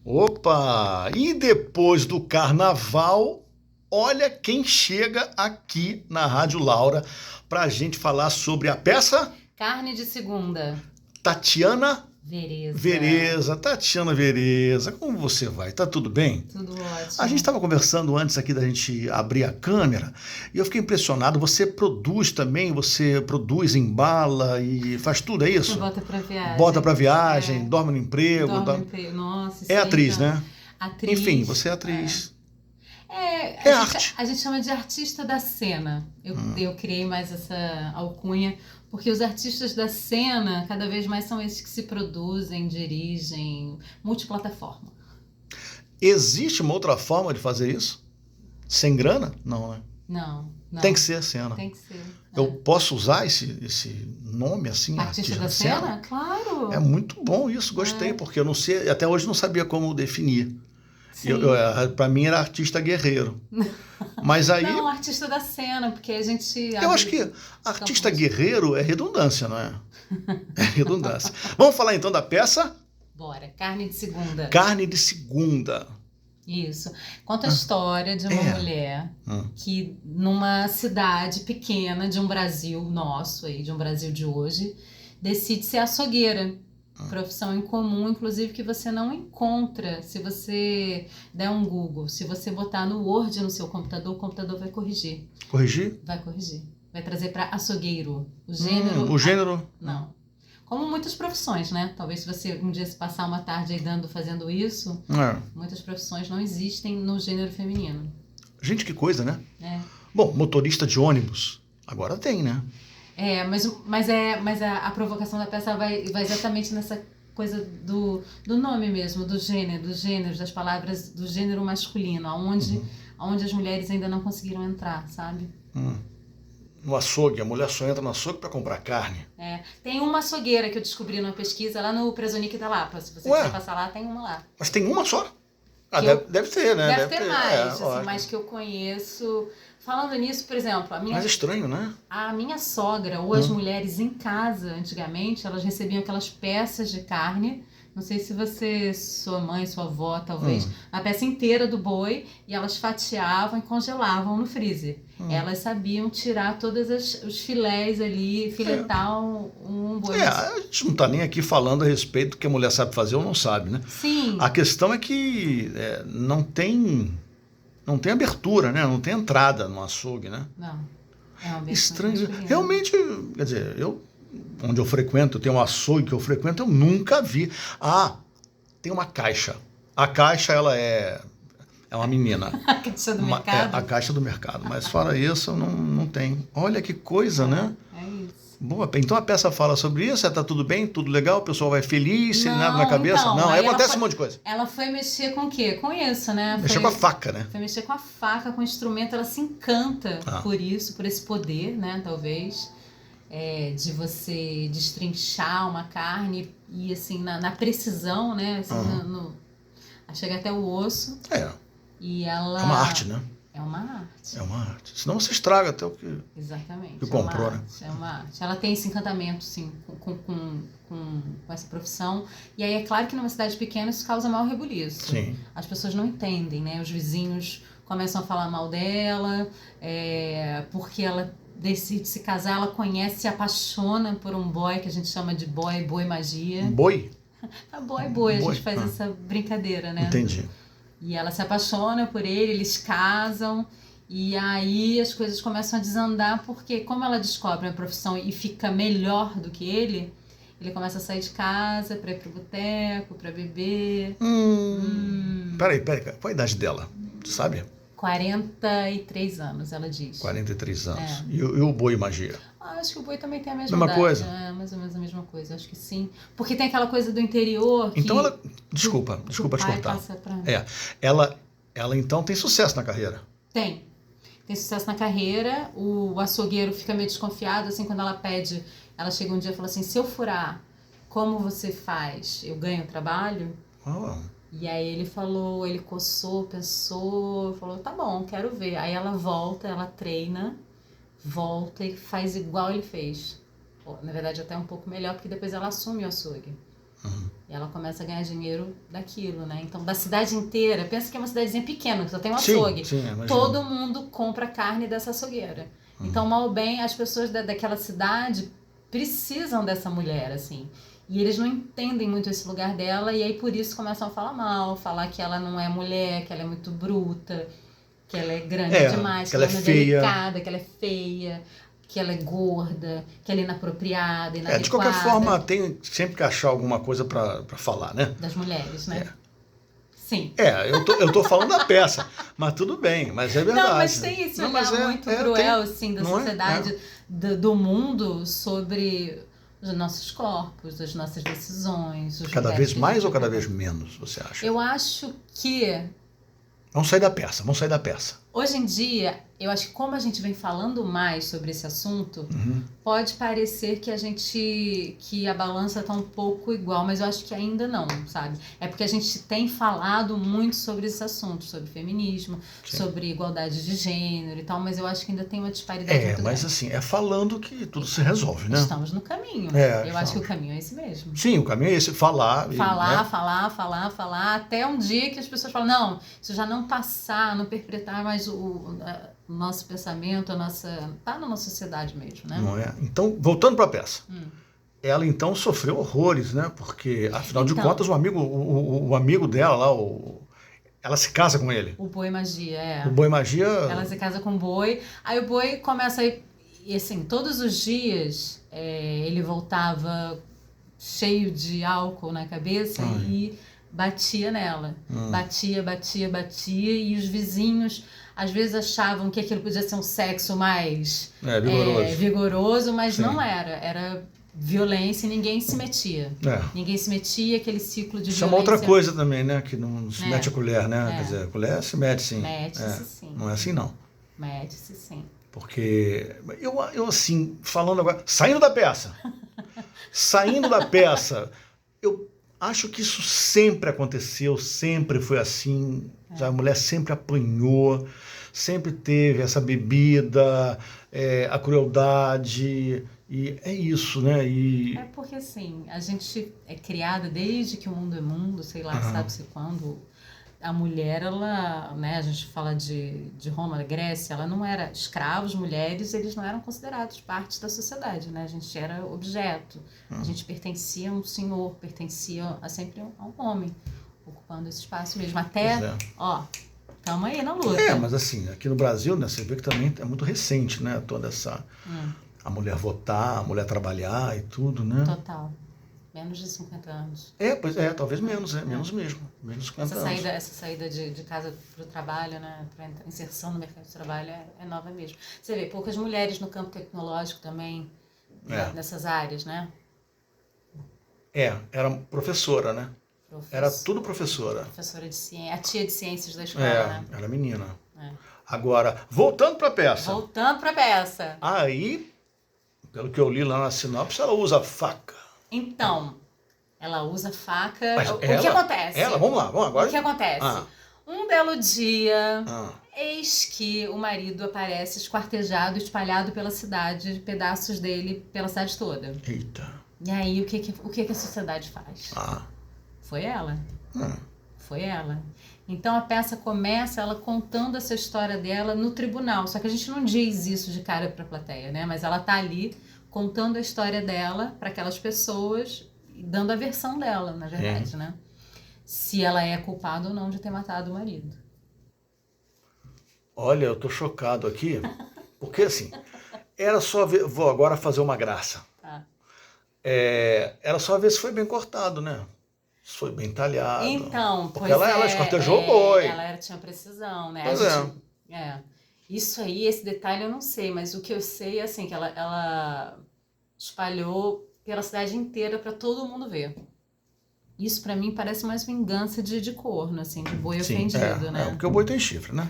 Opa! E depois do carnaval, olha quem chega aqui na Rádio Laura para a gente falar sobre a peça Carne de Segunda. Tatiana Vereza. Tatiana Vereza. Como você vai? Tá tudo bem? Tudo ótimo. A gente estava conversando antes aqui da gente abrir a câmera e eu fiquei impressionado. Você produz também, você produz, embala e faz tudo, é isso? Bota pra viagem. Bota pra viagem, dorme no emprego. Dorme no emprego. Nossa, É atriz, então. né? Atriz. Enfim, você é atriz. É arte. A gente chama de artista da cena. Eu criei mais essa alcunha, porque os artistas da cena, cada vez mais são esses que se produzem, dirigem, multiplataforma. Existe uma outra forma de fazer isso? Sem grana? Não, né? Não. Tem que ser a cena. Tem que ser. Eu posso usar esse nome assim? Artista da cena? Claro. É muito bom isso, gostei, porque eu não sei, até hoje não sabia como definir. Para mim era artista guerreiro. Mas aí. Não, artista da cena, porque a gente. Eu acho que artista guerreiro é redundância, não é? É redundância. Vamos falar então da peça? Bora. Carne de Segunda. Carne de Segunda. Isso. Conta a história de uma mulher que, numa cidade pequena de um Brasil nosso, aí, de um Brasil de hoje, decide ser açougueira. Profissão incomum, inclusive, que você não encontra se você der um Google. Se você botar no Word no seu computador, o computador vai corrigir. Corrigir? Vai corrigir. Vai trazer para açougueiro. O gênero... O gênero? Não. Como muitas profissões, né? Talvez se você um dia se passar uma tarde aí fazendo isso, muitas profissões não existem no gênero feminino. Gente, que coisa, né? Bom, motorista de ônibus, agora tem, né? Mas a provocação da peça vai exatamente nessa coisa do nome mesmo, dos gêneros, das palavras do gênero masculino, aonde as mulheres ainda não conseguiram entrar, sabe? No açougue, a mulher só entra no açougue para comprar carne. Tem uma açougueira que eu descobri numa pesquisa lá no Presonic da Lapa. Se você quiser passar lá, tem uma lá. Mas tem uma só? Deve ter, né? Deve ter mais, mas que eu conheço. Falando nisso, por exemplo, Mas é estranho, né? A minha sogra, ou as mulheres em casa, antigamente, elas recebiam aquelas peças de carne. Não sei se sua mãe, sua avó, talvez, a peça inteira do boi, e elas fatiavam e congelavam no freezer. Elas sabiam tirar todos os filés ali, filetar um boi. A gente não está nem aqui falando a respeito do que a mulher sabe fazer ou não sabe, né? Sim. A questão é que não tem abertura, né? Não tem entrada no açougue, né? Não. Estranho. Realmente, quer dizer, onde eu frequento, tem um açougue que eu frequento, eu nunca vi. Tem uma caixa. A caixa, ela é uma menina. A caixa do mercado? A caixa do mercado. Mas fora isso, não tem. Olha que coisa, né? É isso. Boa, então a peça fala sobre isso, tá tudo bem, tudo legal, o pessoal vai feliz, sem nada na cabeça? Então, não, aí acontece um monte de coisa. Ela foi mexer com o quê? Com isso, né? Mexer com a faca, né? Foi mexer com a faca, com o instrumento, ela se encanta por isso, por esse poder, né, talvez, de você destrinchar uma carne e, assim, na precisão, né, assim, chega até o osso. E ela... É uma arte, né? É uma arte. É uma arte. Senão você estraga até o que... Exatamente. Que comprou, né? É uma arte. Ela tem esse encantamento, sim, com essa profissão. E aí é claro que numa cidade pequena isso causa maior rebuliço. Sim. As pessoas não entendem, né? Os vizinhos começam a falar mal dela, porque ela decide se casar, ela conhece, se apaixona por um boy que a gente chama de boi magia. Um boi? Boi, a gente faz essa brincadeira, né? Entendi. E ela se apaixona por ele, eles casam, e aí as coisas começam a desandar, porque como ela descobre a profissão e fica melhor do que ele começa a sair de casa pra ir pro boteco, pra beber. Peraí, qual a idade dela? Tu sabe? 43 anos, ela diz. 43 anos. E o boi magia? Acho que o boi também tem a mesma idade. Coisa? Mais ou menos a mesma coisa, acho que sim. Porque tem aquela coisa do interior que... Então ela... Desculpa te cortar. Ela então tem sucesso na carreira? Tem sucesso na carreira. O açougueiro fica meio desconfiado, assim, quando ela pede... Ela chega um dia e fala assim, se eu furar, como você faz? Eu ganho trabalho? E aí ele coçou, pensou, falou, tá bom, quero ver. Aí ela volta, ela treina, volta e faz igual ele fez. Na verdade, até um pouco melhor, porque depois ela assume o açougue. E ela começa a ganhar dinheiro daquilo, né? Então, da cidade inteira, pensa que é uma cidadezinha pequena, que só tem um açougue. Sim, todo mundo compra carne dessa açougueira. Então, mal ou bem, as pessoas daquela cidade precisam dessa mulher, assim. E eles não entendem muito esse lugar dela, e aí por isso começam a falar mal, falar que ela não é mulher, que ela é muito bruta, que ela é grande demais, que ela não é delicada, que ela é feia, que ela é gorda, que ela é inapropriada, inadequada. De qualquer forma, tem sempre que achar alguma coisa pra falar, né? Das mulheres, né? Sim. Eu tô falando da peça, mas tudo bem, mas é verdade. Não, mas tem esse olhar muito cruel, assim, da sociedade, do mundo sobre os nossos corpos, as nossas decisões. Cada vez mais ou cada vez menos, você acha? Eu acho que... Vamos sair da peça. Hoje em dia, eu acho que como a gente vem falando mais sobre esse assunto, pode parecer que a balança está um pouco igual, mas eu acho que ainda não, sabe? É porque a gente tem falado muito sobre esses assuntos, sobre feminismo, sobre igualdade de gênero e tal, mas eu acho que ainda tem uma disparidade muito mas grande. assim, falando que tudo se resolve, né? Estamos no caminho. Eu acho que o caminho é esse mesmo. Sim, o caminho é esse, falar, falar, até um dia que as pessoas falam, não, isso já não passar, não perpetrar mais o nosso pensamento, tá na nossa sociedade mesmo, né? Não é? Então, voltando para a peça. Ela então sofreu horrores, né? Porque, afinal de contas, o amigo dela lá, ela se casa com ele. O Boi Magia, O Boi Magia... Ela se casa com o Boi, aí o Boi começa a ir, e assim, todos os dias ele voltava cheio de álcool na cabeça e batia nela. Batia, e os vizinhos às vezes achavam que aquilo podia ser um sexo mais vigoroso, mas não era. Era violência e ninguém se metia. Ninguém se metia, aquele ciclo de violência. Isso é uma outra coisa também, né? Que não se mete a colher, né? Quer dizer, a colher se mete, sim. Mete-se, sim. Não é assim, não. Mete-se, sim. Porque eu assim, falando agora... Saindo da peça, eu acho que isso sempre aconteceu, sempre foi assim. A mulher sempre apanhou, sempre teve essa bebida, a crueldade, e é isso, né? E... É porque assim, a gente é criada desde que o mundo é mundo, sei lá, sabe-se quando. A mulher, ela, né, a gente fala de Roma, da Grécia, ela não era escravos, mulheres, eles não eram considerados parte da sociedade, né? A gente era objeto, a gente pertencia a um senhor, pertencia sempre a um homem, ocupando esse espaço mesmo. Até, estamos aí na luta. Mas assim, aqui no Brasil, né, você vê que também é muito recente, né? Toda essa... A mulher votar, a mulher trabalhar e tudo, né? Total. Menos de 50 anos. Talvez menos, menos mesmo. Menos de 50 anos. Essa saída de casa para o trabalho, né, para inserção no mercado de trabalho é nova mesmo. Você vê, poucas mulheres no campo tecnológico também, nessas áreas, né? Era professora, né? Era tudo professora. Professora de ciência, a tia de ciências da escola, né? Era menina. Agora, voltando para a peça. Aí, pelo que eu li lá na sinopse, ela usa faca. Então, ela usa faca. Mas o que acontece? Vamos lá, agora. O que acontece? Um belo dia, eis que o marido aparece esquartejado, espalhado pela cidade, pedaços dele pela cidade toda. Eita. E aí, o que a sociedade faz? Foi ela. Foi ela. Então a peça começa ela contando essa história dela no tribunal. Só que a gente não diz isso de cara para a plateia, né? Mas ela tá ali contando a história dela para aquelas pessoas, dando a versão dela, na verdade, né? Se ela é culpada ou não de ter matado o marido. Olha, eu tô chocado aqui, porque assim, era só ver, vou agora fazer uma graça. Era só ver se foi bem cortado, né? Se foi bem talhado. Então, porque ela esquartejou o boi. Ela tinha precisão, né? Pois Isso aí, esse detalhe eu não sei, mas o que eu sei é assim, que ela espalhou pela cidade inteira para todo mundo ver. Isso para mim parece mais vingança de corno, assim, de boi ofendido, né? Porque o boi tem chifre, né?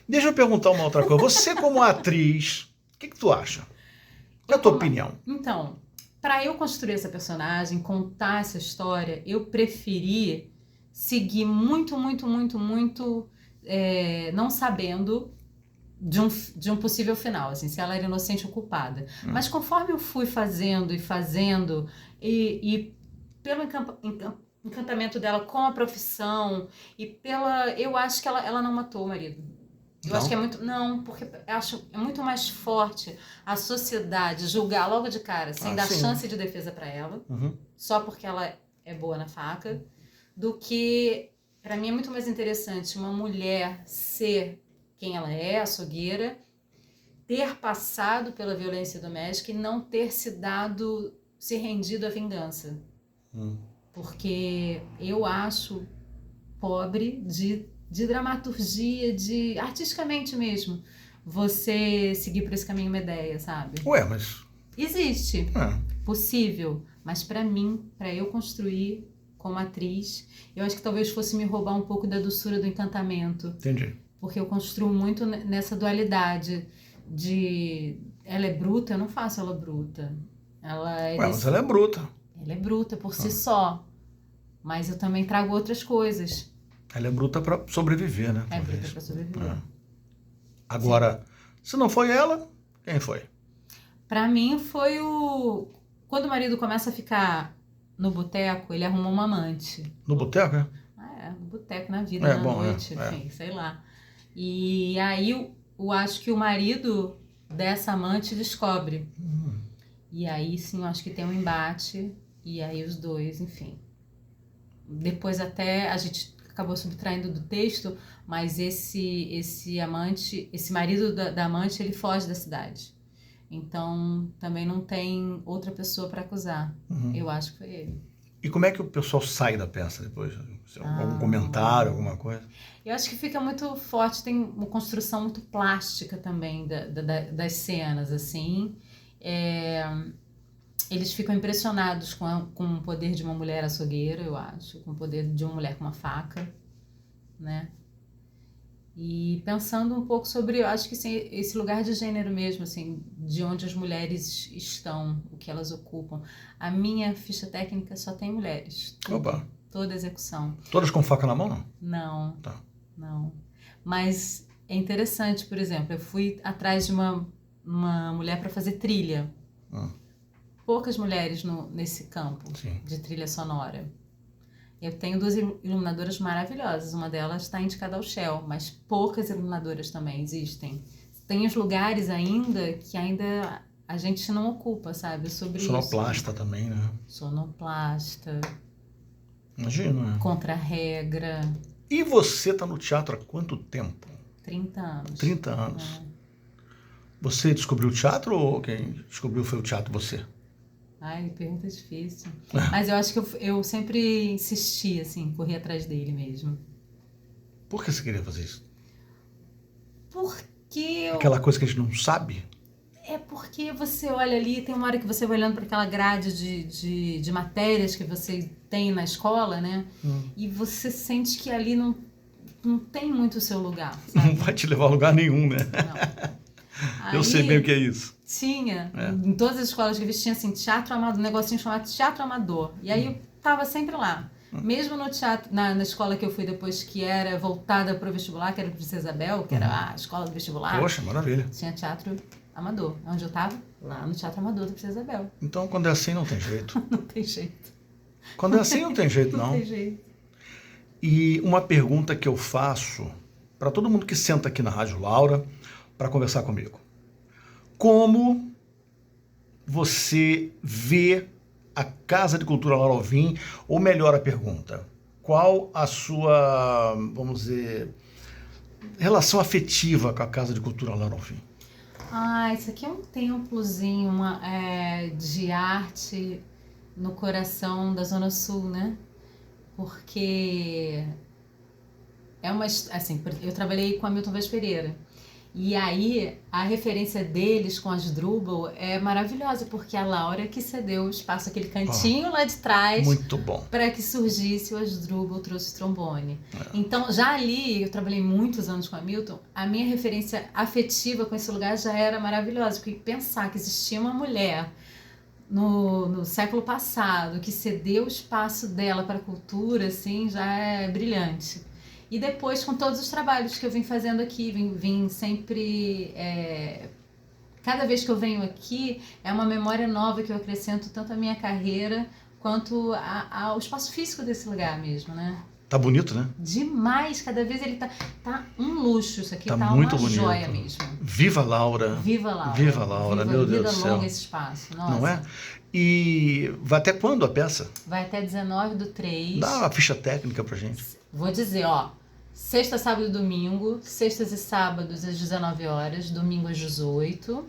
Deixa eu perguntar uma outra coisa. Você como atriz, o que tu acha? Qual é a tua opinião? Então, para eu construir essa personagem, contar essa história, eu preferi seguir muito, não sabendo de um possível final, assim, se ela era inocente ou culpada. Mas conforme eu fui fazendo e pelo encantamento dela com a profissão e eu acho que ela não matou o marido. Eu acho que é muito... Não, porque eu acho é muito mais forte a sociedade julgar logo de cara, sem dar chance de defesa para ela, só porque ela é boa na faca, do que... Para mim é muito mais interessante uma mulher ser quem ela é, açougueira, ter passado pela violência doméstica e não ter se rendido à vingança. Porque eu acho pobre de dramaturgia, artisticamente mesmo, você seguir por esse caminho uma ideia, sabe? Ué, mas... Existe, possível, mas para mim, para eu construir como atriz, eu acho que talvez fosse me roubar um pouco da doçura do encantamento. Entendi. Porque eu construo muito nessa dualidade de... Ela é bruta, eu não faço ela bruta. Mas ela é bruta. Ela é bruta por si só, mas eu também trago outras coisas. Ela é bruta para sobreviver, né? É bruta para sobreviver. Agora, se não foi ela, quem foi? Para mim foi quando o marido começa a ficar no boteco, ele arruma uma amante. No boteco, é? No boteco, na vida, na noite, enfim, sei lá. E aí eu acho que o marido dessa amante descobre. E aí sim, eu acho que tem um embate, e aí os dois, enfim. Depois até a gente acabou subtraindo do texto, mas esse amante, esse marido da amante, ele foge da cidade. Então também não tem outra pessoa para acusar. Eu acho que foi ele. E como é que o pessoal sai da peça depois? Algum comentário, alguma coisa? Eu acho que fica muito forte, tem uma construção muito plástica também das cenas, assim. Eles ficam impressionados com o poder de uma mulher açougueira, eu acho, com o poder de uma mulher com uma faca, né? E pensando um pouco sobre, eu acho que assim, esse lugar de gênero mesmo, assim, de onde as mulheres estão, o que elas ocupam. A minha ficha técnica só tem mulheres. Opa! Toda execução. Todas com faca na mão, não? Não. Tá. Não. Mas é interessante, por exemplo, eu fui atrás de uma mulher para fazer trilha. Poucas mulheres nesse campo de trilha sonora. Eu tenho 2 iluminadoras maravilhosas. Uma delas está indicada ao Shell, mas poucas iluminadoras também existem. Tem os lugares ainda que ainda a gente não ocupa, sabe? Sobre sonoplasta isso. Também, né? Sonoplasta. Imagino, né? Contra-regra. E você tá no teatro há quanto tempo? 30 anos. 30 anos. Você descobriu o teatro ou quem descobriu foi o teatro, você? Ai, pergunta difícil. Mas eu acho que eu sempre insisti, assim, corri atrás dele mesmo. Por que você queria fazer isso? Porque Aquela coisa que a gente não sabe? É porque você olha ali, tem uma hora que você vai olhando para aquela grade de matérias que você tem na escola, né? E você sente que ali não tem muito o seu lugar, sabe? Não vai te levar a lugar nenhum, né? Não. Eu sei bem o que é isso. Tinha, em todas as escolas que eu vi, tinha assim, teatro amador, um negocinho chamado teatro amador. E aí eu tava sempre lá. Mesmo no teatro, na escola que eu fui depois, que era voltada para o vestibular, que era o Princesa Isabel, que era a escola do vestibular. Poxa, maravilha. Tinha teatro amador. Onde eu tava? Lá no Teatro Amador da Princesa Isabel. Então, quando é assim, não tem jeito. Não tem jeito. Quando é assim, não tem jeito, não. Não tem jeito. E uma pergunta que eu faço para todo mundo que senta aqui na Rádio Laura para conversar comigo. Como você vê a Casa de Cultura Laura Alvim, ou melhor a pergunta, qual a sua, vamos dizer, relação afetiva com a Casa de Cultura Laura Alvim? Isso aqui é um templozinho de arte no coração da Zona Sul, né? Porque eu trabalhei com a Milton Vaz Pereira. E aí, a referência deles com as Drubal é maravilhosa, porque a Laura que cedeu o espaço, aquele cantinho lá de trás. Muito bom. Para que surgisse o Asdrubal, trouxe trombone. Então, já ali, eu trabalhei muitos anos com a Milton, a minha referência afetiva com esse lugar já era maravilhosa, porque pensar que existia uma mulher no século passado que cedeu o espaço dela para a cultura, assim, já é brilhante. E depois, com todos os trabalhos que eu vim fazendo aqui, vim sempre... cada vez que eu venho aqui, é uma memória nova que eu acrescento tanto à minha carreira quanto ao espaço físico desse lugar mesmo, né? Tá bonito, né? Demais, cada vez ele tá um luxo, isso aqui tá muito uma bonito. Joia mesmo. Viva Laura. Viva Laura. Viva Laura, meu Deus do céu. Vida longa esse espaço, nossa. Não é? E vai até quando a peça? Vai até 19/3. Dá uma ficha técnica pra gente. Vou dizer, ó, sexta, sábado e domingo, sextas e sábados às 19 horas, domingo às 18.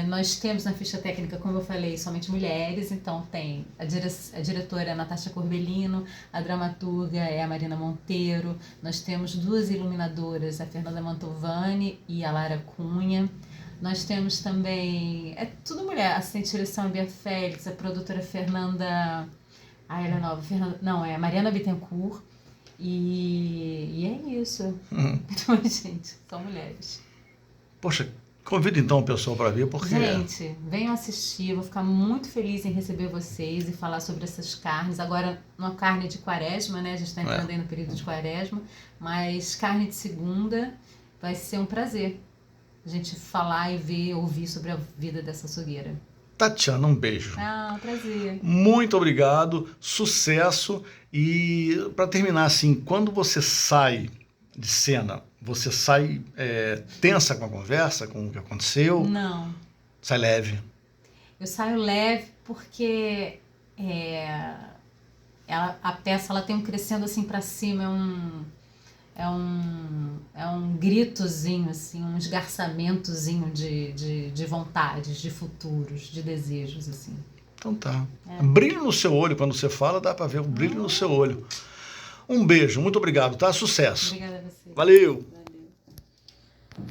Nós temos na ficha técnica, como eu falei, somente mulheres, então tem a diretora é a Natasha Corbellino, a dramaturga é a Marina Monteiro, nós temos 2 iluminadoras, a Fernanda Mantovani e a Lara Cunha. Nós temos também, tudo mulher, a assistente de direção é a Bia Félix, a produtora Fernanda, ela é nova, é a Mariana Bittencourt, e é isso. Então, gente, são mulheres. Poxa, convido então o pessoal para ver, porque... Gente, venham assistir, eu vou ficar muito feliz em receber vocês e falar sobre essas carnes. Agora, uma carne de quaresma, né? A gente está entrando aí no período de quaresma, mas carne de segunda vai ser um prazer a gente falar e ver, ouvir sobre a vida dessa açougueira. Tatiana, um beijo. Um prazer. Muito obrigado, sucesso. E para terminar assim, quando você sai de cena, você sai tensa com a conversa, com o que aconteceu? Não. Sai leve? Eu saio leve porque a peça ela tem um crescendo assim para cima, é um gritozinho, assim, um esgarçamentozinho de vontades, de futuros, de desejos, assim. Então tá. Brilho no seu olho, quando você fala, dá para ver o brilho no seu olho. Um beijo, muito obrigado, tá? Sucesso. Obrigada a você. Valeu!